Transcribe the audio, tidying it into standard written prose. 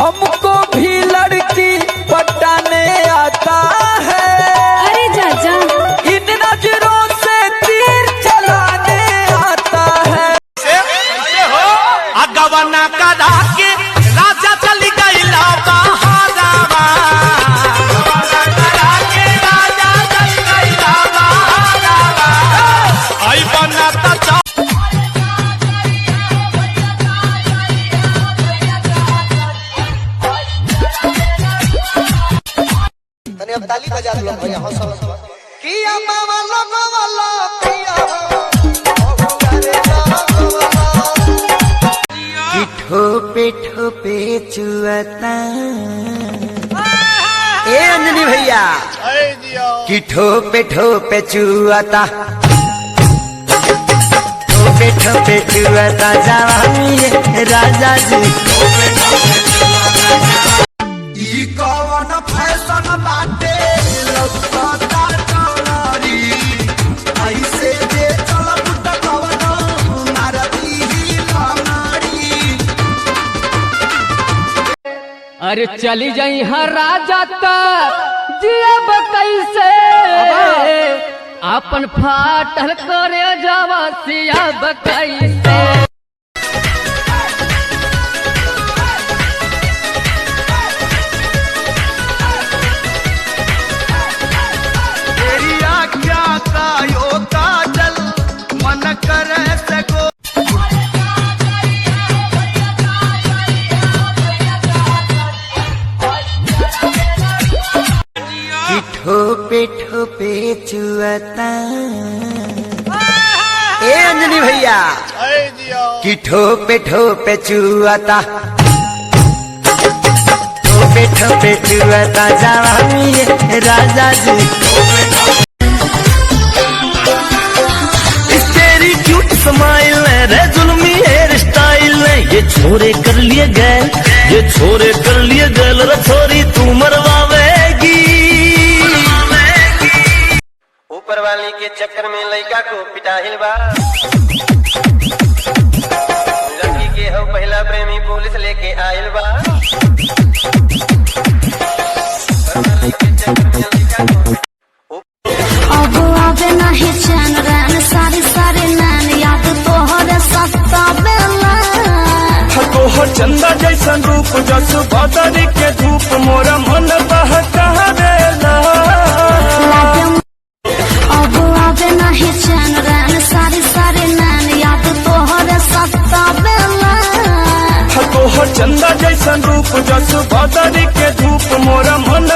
हमको भी लड़की पटाने आता है। अरे चाचा इन नजरों से तीर चलाने आता है। अगवना करा के राजा चली गई बहारावा, करा के राजा चली गई बहारावा, आई बना अब ताली बजा दो भैया हौसला किया मामा लोगो वाला किया ठोपे चुआता ए अंजनी भैया कि ठोपे चुआता, ठोपे चुआता जवानी राजा जी। ई कौन फैशन बाटे लौकता डोरी, ऐसे जे चलब त कवनो मारती ही लंगड़ी। अरे चली जाई हर राजा तक जियब कैसे, अपन फाटल करे जावा सियाब कैसे। ठोपे चुआता ए अंजनी भैया कि ठोपे चुआता, ठोपे चुआता जवानी राजा जी। तेरी क्यूट स्माइल है रे जुल्मी हेयर स्टाइल है, ये छोरे कर लिए गैल, ये छोरे कर लिए गैल रे छोरी तू मरवावेगी। ऊपर वाली के चक्कर में लड़का को पिटाहिल बा, लड़की के हो पहला प्रेमी पुलिस लेके आइल बा। अब आवे नहीं चैन रैन सारी नैन याद तोहरे सत्ता बेला। तोहर चंदा जैसन रूप जस बदरी के धूप मोरा मन बहकावेला। अब आवे नहीं चैन रैन सारी नैन याद तोहरे सत्ता बेला। तोहर चंदा जैसन रूप जस बदरी के धूप मोरा मन